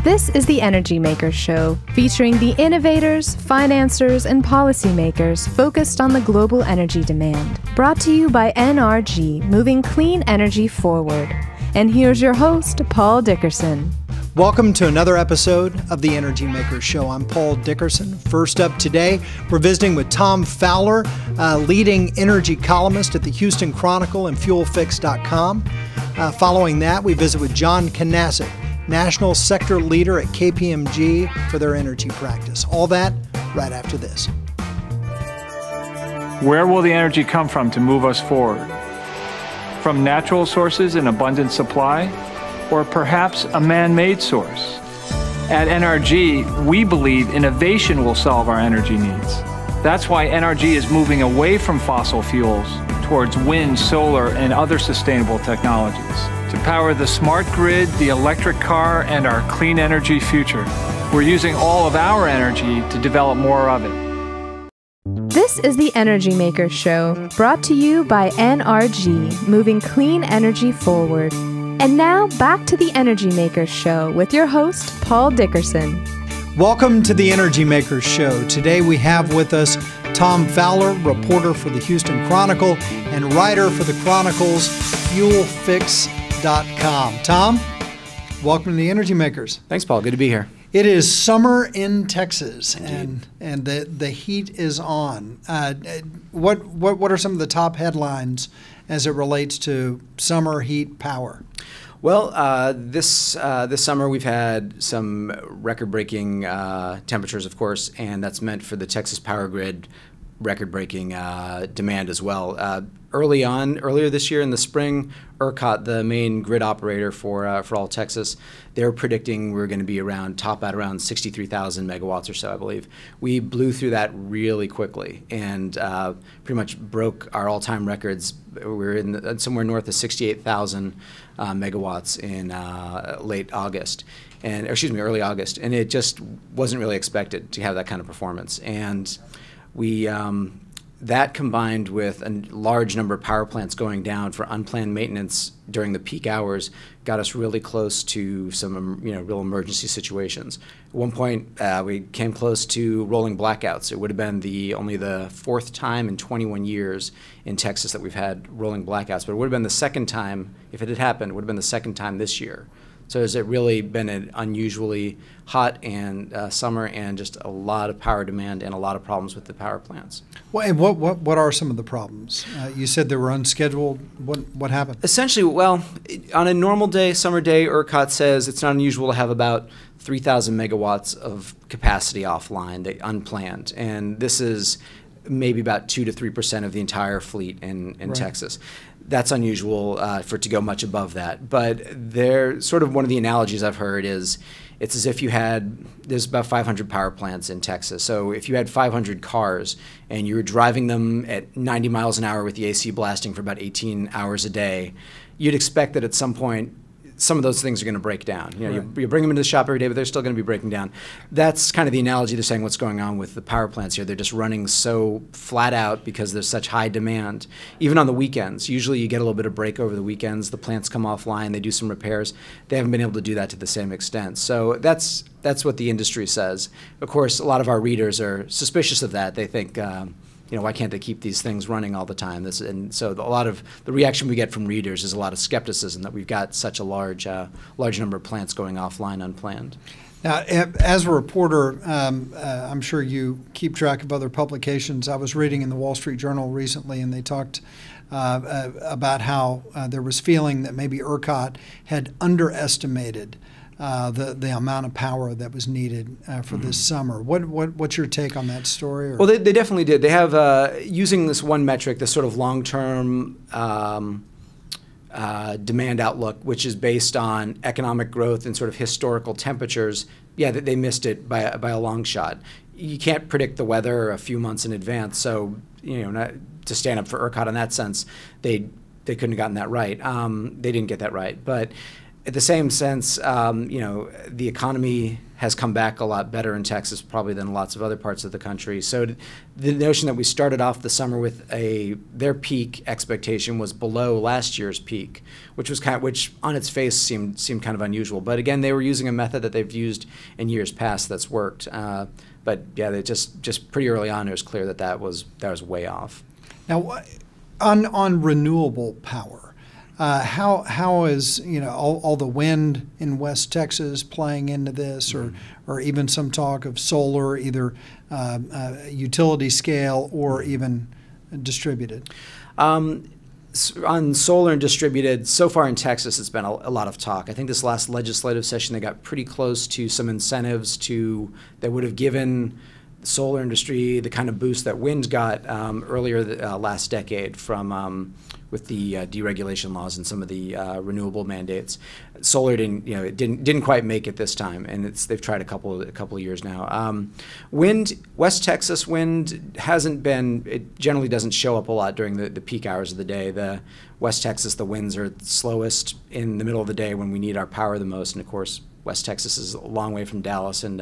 This is the Energy Makers Show, featuring the innovators, financiers, and policymakers focused on the global energy demand. Brought to you by NRG, moving clean energy forward. And here's your host, Paul Dickerson. Welcome to another episode of the Energy Makers Show. I'm Paul Dickerson. First up today, we're visiting with Tom Fowler, leading energy columnist at the Houston Chronicle and FuelFix.com. Following that, we visit with John Kunasek, national sector leader at KPMG for their energy practice. All that right after this. Where will the energy come from to move us forward? From natural sources in abundant supply, or perhaps a man-made source? At NRG, we believe innovation will solve our energy needs. That's why NRG is moving away from fossil fuels towards wind, solar, and other sustainable technologies to power the smart grid, the electric car, and our clean energy future. We're using all of our energy to develop more of it. This is the Energy Makers Show, brought to you by NRG, moving clean energy forward. And now, back to the Energy Makers Show with your host, Paul Dickerson. Welcome to the Energy Makers Show. Today we have with us Tom Fowler, reporter for the Houston Chronicle and writer for the Chronicle's FuelFix.com. Tom, welcome to the Energy Makers. Thanks, Paul. Good to be here. It is summer in Texas, Indeed. and the heat is on. What are some of the top headlines as it relates to summer heat power? Well, this summer we've had some record-breaking temperatures, of course, and that's meant for the Texas power grid record-breaking demand as well. Earlier this year in the spring, ERCOT, the main grid operator for all Texas, they're predicting we're going to be top at around 63,000 megawatts or so, I believe. We blew through that really quickly and pretty much broke our all-time records. We're in somewhere north of 68,000 megawatts in early August, and it just wasn't really expected to have that kind of performance. And we that combined with a large number of power plants going down for unplanned maintenance during the peak hours got us really close to some real emergency situations. At one point, we came close to rolling blackouts. It would have been only the fourth time in 21 years in Texas that we've had rolling blackouts, but it would have been the second time, if it had happened, it would have been the second time this year. So has it really been an unusually hot and summer, and just a lot of power demand and a lot of problems with the power plants. Well, and what are some of the problems? You said they were unscheduled. What happened? Essentially, well, on a normal day, summer day, ERCOT says it's not unusual to have about 3,000 megawatts of capacity offline, unplanned, and this is maybe about 2 to 3% of the entire fleet in right. Texas. That's unusual for it to go much above that. But sort of one of the analogies I've heard is it's as if there's about 500 power plants in Texas. So if you had 500 cars and you were driving them at 90 miles an hour with the AC blasting for about 18 hours a day, you'd expect that at some point some of those things are going to break down. Right. You bring them into the shop every day, but they're still going to be breaking down. That's kind of the analogy they're saying what's going on with the power plants here. They're just running so flat out because there's such high demand. Even on the weekends, usually you get a little bit of break over the weekends. The plants come offline, they do some repairs. They haven't been able to do that to the same extent. So that's what the industry says. Of course, a lot of our readers are suspicious of that. They think, why can't they keep these things running all the time? And so a lot of the reaction we get from readers is a lot of skepticism that we've got such a large number of plants going offline unplanned. Now, as a reporter, I'm sure you keep track of other publications. I was reading in the Wall Street Journal recently, and they talked about how there was feeling that maybe ERCOT had underestimated the amount of power that was needed for this summer. What's your take on that story? Or? Well, they definitely did. They have, using this one metric, this sort of long-term demand outlook, which is based on economic growth and sort of historical temperatures, they missed it by a long shot. You can't predict the weather a few months in advance, so not to stand up for ERCOT in that sense, they couldn't have gotten that right. They didn't get that right, but at the same sense, the economy has come back a lot better in Texas probably than lots of other parts of the country. So the notion that we started off the summer with their peak expectation was below last year's peak, which on its face seemed kind of unusual. But again, they were using a method that they've used in years past that's worked. But yeah, they just pretty early on, it was clear that was way off. Now, on renewable power. How is all the wind in West Texas playing into this, or even some talk of solar, either utility scale or even distributed? On solar and distributed, so far in Texas, it's been a lot of talk. I think this last legislative session, they got pretty close to some incentives that would have given the solar industry the kind of boost that wind got earlier last decade from with the deregulation laws and some of the renewable mandates. Solar didn't quite make it this time, and they've tried a couple of years now. Wind, West Texas wind it generally doesn't show up a lot during the peak hours of the day. The West Texas, the winds are slowest in the middle of the day when we need our power the most, and of course West Texas is a long way from Dallas and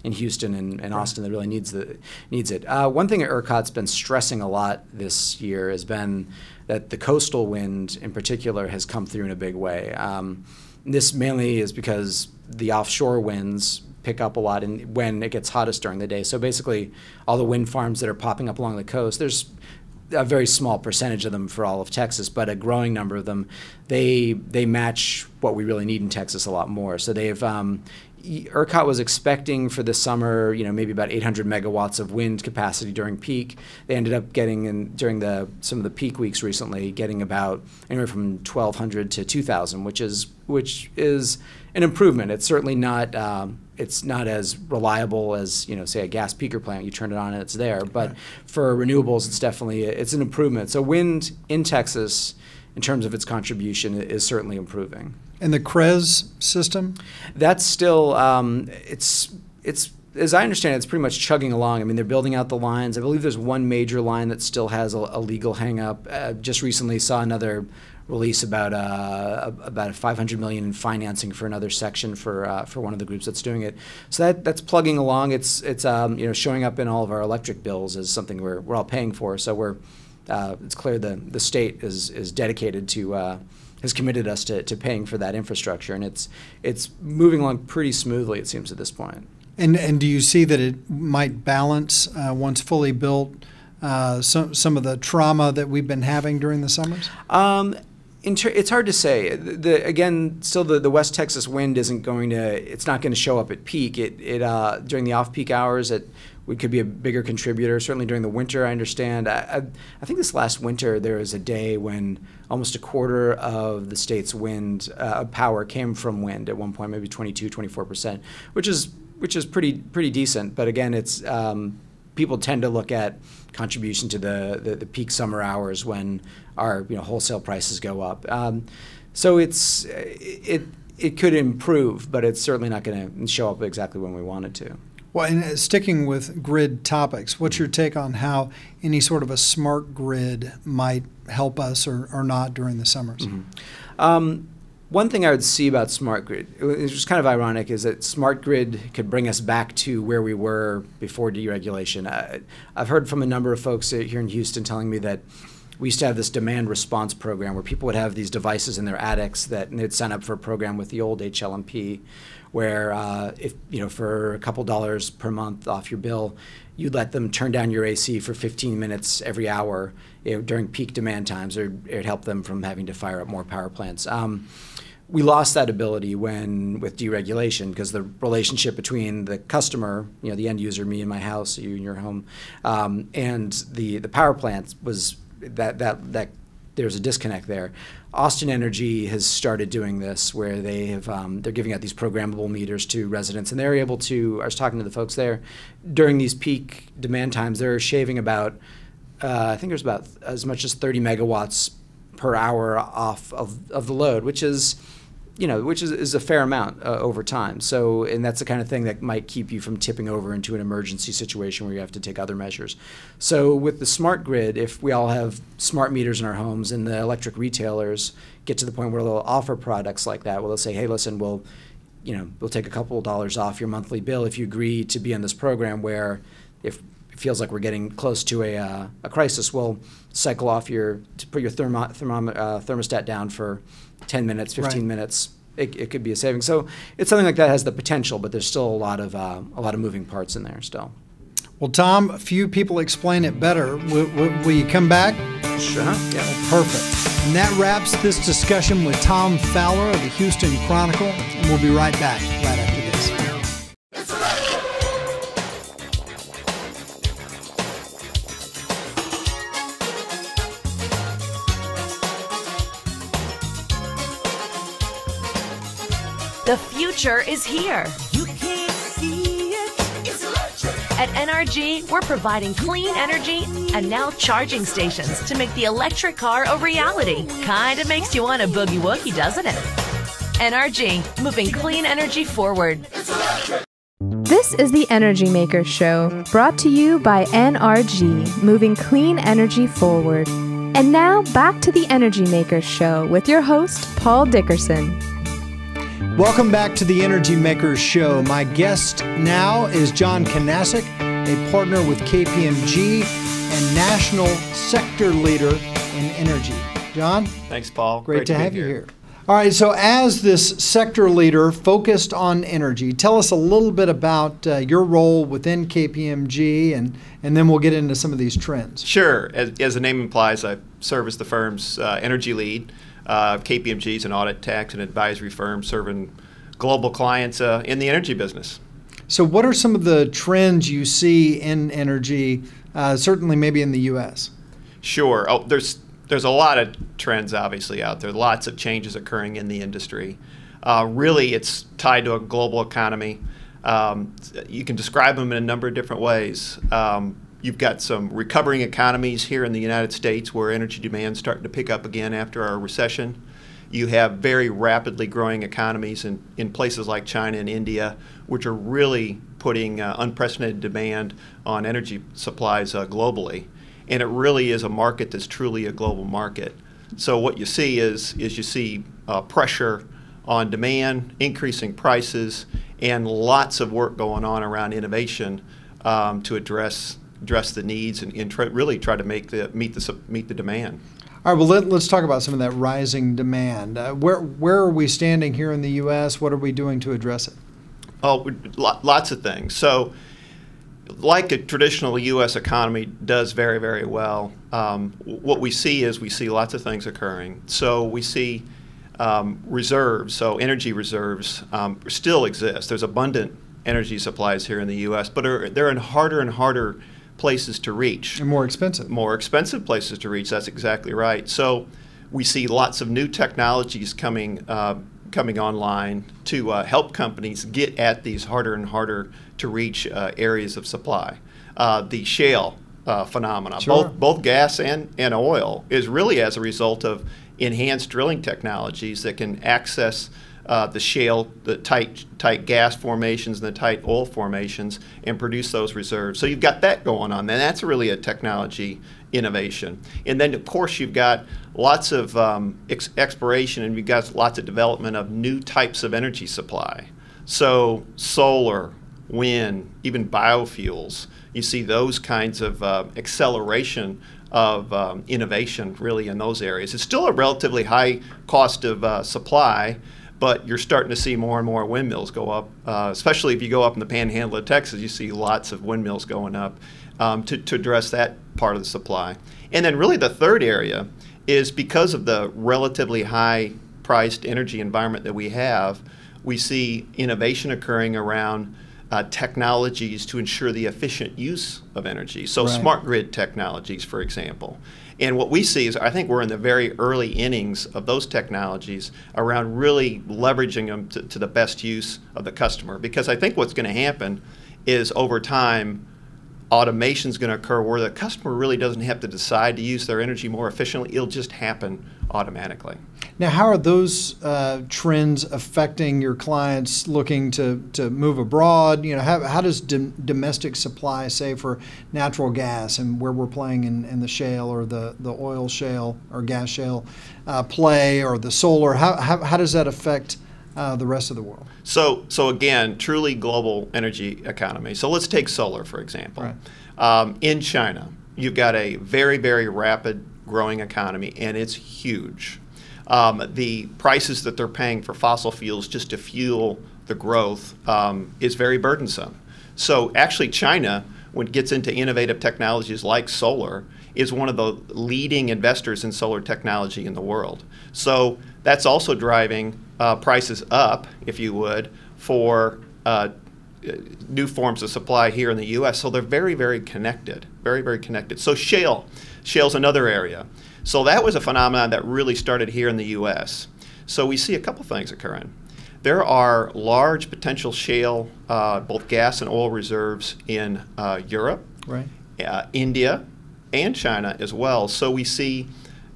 in Houston and Austin that really needs it. One thing that ERCOT's been stressing a lot this year has been that the coastal wind in particular has come through in a big way. This mainly is because the offshore winds pick up a lot when it gets hottest during the day. So basically all the wind farms that are popping up along the coast, there's a very small percentage of them for all of Texas, but a growing number of them, they match what we really need in Texas a lot more. So they've ERCOT was expecting for this summer, maybe about 800 megawatts of wind capacity during peak. They ended up getting during some of the peak weeks recently, getting about anywhere from 1,200 to 2,000, which is an improvement. It's certainly not as reliable as say a gas peaker plant. You turn it on and it's there. But right. For renewables, it's an improvement. So wind in Texas, in terms of its contribution, is certainly improving. And the CREZ system? That's still, it's as I understand it, it's pretty much chugging along. I mean, they're building out the lines. I believe there's one major line that still has a legal hang-up. Just recently saw another release about $500 million in financing for another section for one of the groups that's doing it. So that's plugging along. It's showing up in all of our electric bills as something we're all paying for. So it's clear the state is dedicated to has committed us to paying for that infrastructure, and it's moving along pretty smoothly, it seems, at this point. And do you see that it might balance once fully built some of the trauma that we've been having during the summers? It's hard to say. Again, still the West Texas wind it's not going to show up at peak. During the off-peak hours, we could be a bigger contributor. Certainly during the winter, I understand. I think this last winter there was a day when almost a quarter of the state's wind power came from wind at one point, maybe 22-24%, which is pretty decent. But again, it's people tend to look at contribution to the peak summer hours when our wholesale prices go up. So it could improve, but it's certainly not going to show up exactly when we want it to. Well, and sticking with grid topics, what's your take on how any sort of a smart grid might help us or not during the summers? Mm-hmm. One thing I would see about smart grid, which is kind of ironic, is that smart grid could bring us back to where we were before deregulation. I've heard from a number of folks here in Houston telling me that we used to have this demand response program where people would have these devices in their attics and they'd sign up for a program with the old HLMP where if for a couple dollars per month off your bill, you'd let them turn down your AC for 15 minutes every hour during peak demand times, or it'd help them from having to fire up more power plants. We lost that ability with deregulation because the relationship between the customer, the end user, me in my house, you in your home, and the power plant was that there's a disconnect there. Austin Energy has started doing this where they're giving out these programmable meters to residents, and they're able to, I was talking to the folks there, during these peak demand times, they're shaving about, I think there's about as much as 30 megawatts per hour off of the load, which is which is a fair amount over time. So, and that's the kind of thing that might keep you from tipping over into an emergency situation where you have to take other measures. So with the smart grid, if we all have smart meters in our homes and the electric retailers get to the point where they'll offer products like that, where they'll say, hey, listen, we'll take a couple of dollars off your monthly bill if you agree to be in this program where if it feels like we're getting close to a crisis, we'll cycle off to put your thermostat down for 10 minutes, 15 minutes. It could be a saving. So it's something like that has the potential, but there's still a lot of moving parts in there still. Well, Tom, a few people explain it better. Will you come back? Sure. Yeah. Perfect. And that wraps this discussion with Tom Fowler of the Houston Chronicle, and we'll be right back right after this. The future is here. You can't see it. It's electric. At NRG, we're providing clean energy and now charging stations to make the electric car a reality. Kinda makes you want a boogie woogie, doesn't it? NRG, moving clean energy forward. It's electric. This is the Energy Makers Show, brought to you by NRG, moving clean energy forward. And now back to the Energy Makers Show with your host, Paul Dickerson. Welcome back to the Energy Makers Show. My guest now is John Kunasek, a partner with KPMG and national sector leader in energy. John? Thanks, Paul. Great to have you here. All right, so as this sector leader focused on energy, tell us a little bit about your role within KPMG, and then we'll get into some of these trends. Sure. As the name implies, I serve as the firm's energy lead. KPMG is an audit, tax, and advisory firm serving global clients in the energy business. So what are some of the trends you see in energy, certainly maybe in the U.S.? Sure. Oh, there's a lot of trends obviously out there, lots of changes occurring in the industry. Really, it's tied to a global economy. You can describe them in a number of different ways. You've got some recovering economies here in the United States where energy demand is starting to pick up again after our recession. You have very rapidly growing economies in places like China and India, which are really putting unprecedented demand on energy supplies globally. And it really is a market that's truly a global market. So what you see is you see pressure on demand, increasing prices, and lots of work going on around innovation to address the needs and really try to meet the demand. All right, well, let's talk about some of that rising demand. Where are we standing here in the U.S.? What are we doing to address it? Oh, lots of things. So like a traditional U.S. economy does very, very well, what we see lots of things occurring. So we see reserves, so energy reserves still exist. There's abundant energy supplies here in the U.S., but they're in harder and harder places to reach. And more expensive. More expensive places to reach, that's exactly right. So we see lots of new technologies coming online to help companies get at these harder and harder to reach areas of supply. The shale phenomena, sure. both gas and oil, is really as a result of enhanced drilling technologies that can access the shale, the tight gas formations and the tight oil formations and produce those reserves. So you've got that going on, and that's really a technology innovation. And then, of course, you've got lots of exploration, and you've got lots of development of new types of energy supply. So solar, wind, even biofuels, you see those kinds of acceleration of innovation really in those areas. It's still a relatively high cost of supply, but you're starting to see more and more windmills go up, especially if you go up in the panhandle of Texas, you see lots of windmills going up to address that part of the supply. And then really the third area is because of the relatively high-priced energy environment that we have, we see innovation occurring around technologies to ensure the efficient use of energy. So right. Smart grid technologies, for example. And what we see is I think we're in the very early innings of those technologies around really leveraging them to the best use of the customer. Because I think what's going to happen is over time, automation is going to occur where the customer really doesn't have to decide to use their energy more efficiently. It'll just happen automatically. Now, how are those trends affecting your clients looking to move abroad? You know, how does domestic supply, say for natural gas and where we're playing in the shale or the oil shale or gas shale play, or the solar, how does that affect the rest of the world? So again, truly global energy economy. So let's take solar, for example. Right. In China, you've got a very, very rapid growing economy, and it's huge. The prices that they're paying for fossil fuels just to fuel the growth is very burdensome. So actually China, when it gets into innovative technologies like solar, is one of the leading investors in solar technology in the world. So that's also driving prices up, if you would, for new forms of supply here in the U.S. So they're very, very connected, very, very connected. So shale's another area. So that was a phenomenon that really started here in the U.S. So we see a couple things occurring. There are large potential shale, both gas and oil reserves in Europe, right, India, and China as well. So we see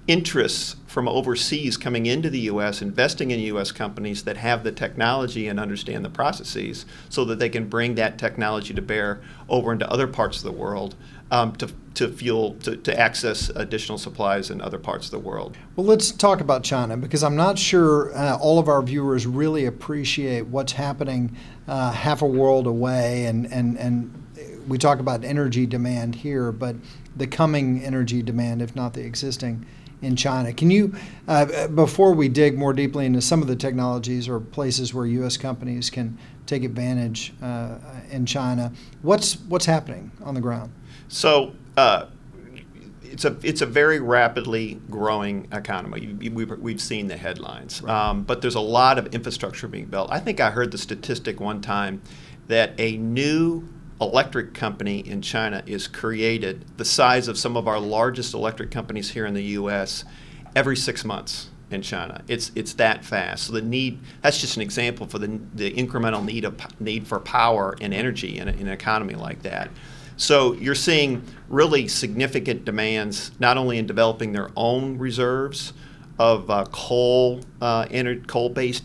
interests from overseas coming into the U.S., investing in U.S. companies that have the technology and understand the processes so that they can bring that technology to bear over into other parts of the world to access additional supplies in other parts of the world. Well, let's talk about China, because I'm not sure all of our viewers really appreciate what's happening half a world away, and we talk about energy demand here, but the coming energy demand, if not the existing, in China. Can you, before we dig more deeply into some of the technologies or places where U.S. companies can take advantage in China, what's happening on the ground? So it's a very rapidly growing economy. We've seen the headlines, right, but there's a lot of infrastructure being built. I think I heard the statistic one time that a new electric company in China is created the size of some of our largest electric companies here in the U.S. every 6 months in China. It's that fast. So the need, that's just an example for the incremental need for power and energy in an economy like that. So you're seeing really significant demands, not only in developing their own reserves of coal-based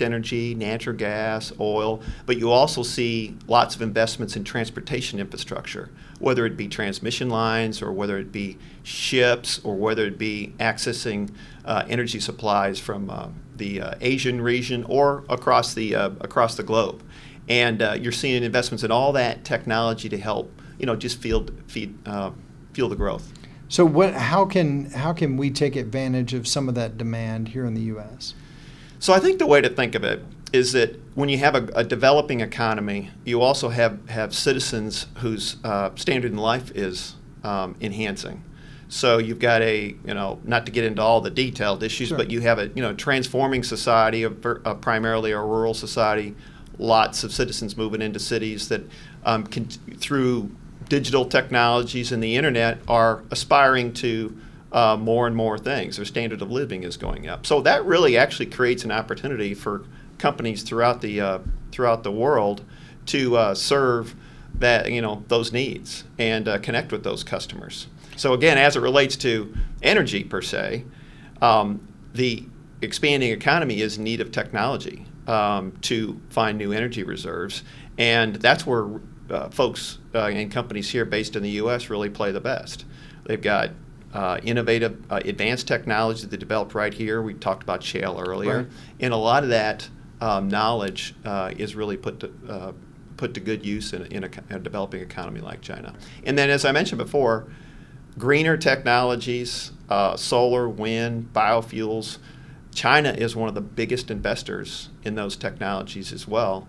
energy, natural gas, oil, but you also see lots of investments in transportation infrastructure, whether it be transmission lines or whether it be ships or whether it be accessing energy supplies from the Asian region or across the globe. And you're seeing investments in all that technology to help, just fuel the growth. So how can we take advantage of some of that demand here in the U.S.? So I think the way to think of it is that when you have a developing economy, you also have citizens whose standard in life is enhancing. So you've got not to get into all the detailed issues, sure, but you have a transforming society, primarily a rural society, lots of citizens moving into cities that through digital technologies and the internet are aspiring to more and more things. Their standard of living is going up. So that really actually creates an opportunity for companies throughout the world to serve that those needs and connect with those customers. So again, as it relates to energy per se, the expanding economy is in need of technology to find new energy reserves, and that's where folks and companies here based in the U.S. really play the best. They've got innovative, advanced technology that they developed right here. We talked about shale earlier, right, and a lot of that knowledge is really put to good use in a developing economy like China. And then, as I mentioned before, greener technologies, solar, wind, biofuels. China is one of the biggest investors in those technologies as well.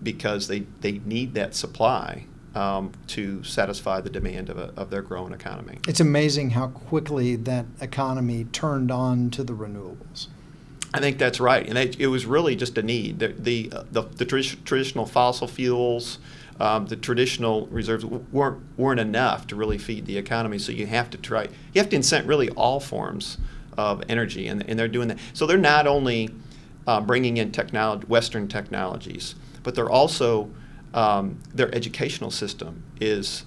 Because they need that supply to satisfy the demand of their growing economy. It's amazing how quickly that economy turned on to the renewables. I think that's right, and it was really just a need. The traditional fossil fuels, the traditional reserves weren't enough to really feed the economy. So you have to incent really all forms of energy, and they're doing that. So they're not only bringing in Western technologies, but they're also their educational system is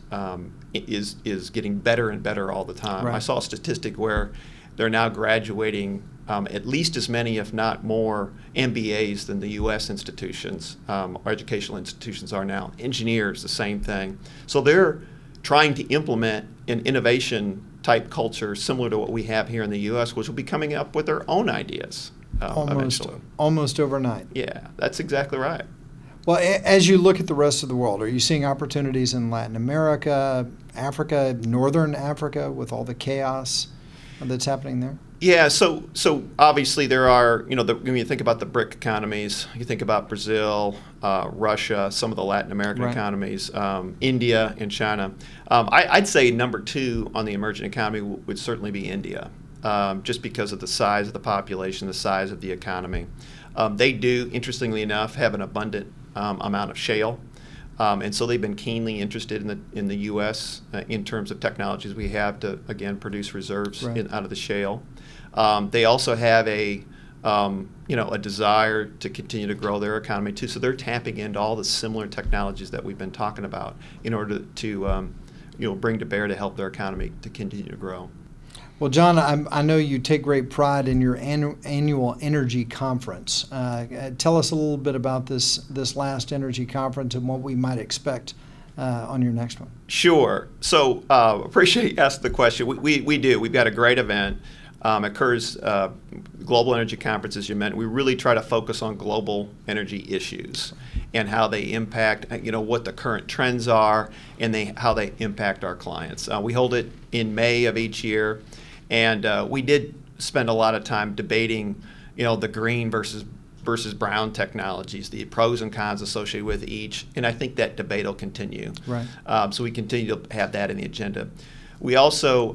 getting better and better all the time. Right. I saw a statistic where they're now graduating at least as many, if not more, MBAs than the U.S. institutions, or educational institutions are now. Engineers, the same thing. So they're trying to implement an innovation type culture similar to what we have here in the U.S., which will be coming up with their own ideas eventually. Almost overnight. Yeah, that's exactly right. Well, as you look at the rest of the world, are you seeing opportunities in Latin America, Africa, Northern Africa, with all the chaos that's happening there? Yeah, so obviously there are, when you think about the BRIC economies, you think about Brazil, Russia, some of the Latin American economies, India and China. I'd say number 2 on the emerging economy would certainly be India, just because of the size of the population, the size of the economy. They do, interestingly enough, have an abundant amount of shale. And so they've been keenly interested in the U.S. In terms of technologies we have to, again, produce reserves out of the shale. They also have a desire to continue to grow their economy too. So they're tapping into all the similar technologies that we've been talking about in order to bring to bear to help their economy to continue to grow. Well, John, I know you take great pride in your annual energy conference. Tell us a little bit about this last energy conference and what we might expect on your next one. Sure. So appreciate you asking the question. We do. We've got a great event. Occurs Global Energy Conference, as you mentioned. We really try to focus on global energy issues and how they impact, what the current trends are and how they impact our clients. We hold it in May of each year. And we did spend a lot of time debating, the green versus brown technologies, the pros and cons associated with each, and I think that debate will continue. Right. So we continue to have that in the agenda. We also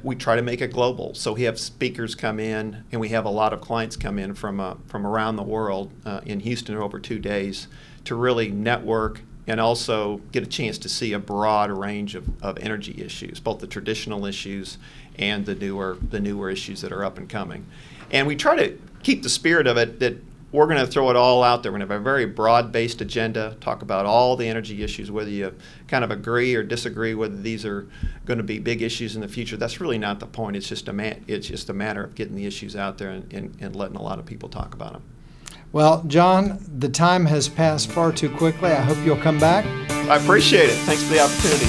we try to make it global. So we have speakers come in, and we have a lot of clients come in from around the world in Houston over 2 days to really network and also get a chance to see a broad range of energy issues, both the traditional issues and the newer issues that are up and coming. And we try to keep the spirit of it that we're going to throw it all out there. We're going to have a very broad-based agenda, talk about all the energy issues, whether you kind of agree or disagree whether these are going to be big issues in the future. That's really not the point. It's just a matter of getting the issues out there and letting a lot of people talk about them. Well, John, the time has passed far too quickly. I hope you'll come back. I appreciate it. Thanks for the opportunity.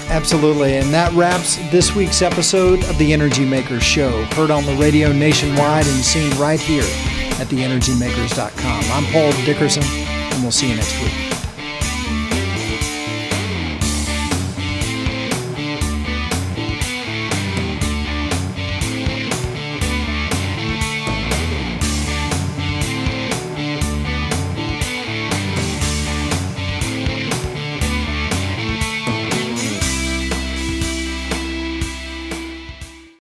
Absolutely. And that wraps this week's episode of The Energy Makers Show, heard on the radio nationwide and seen right here at TheEnergyMakers.com. I'm Paul Dickerson, and we'll see you next week.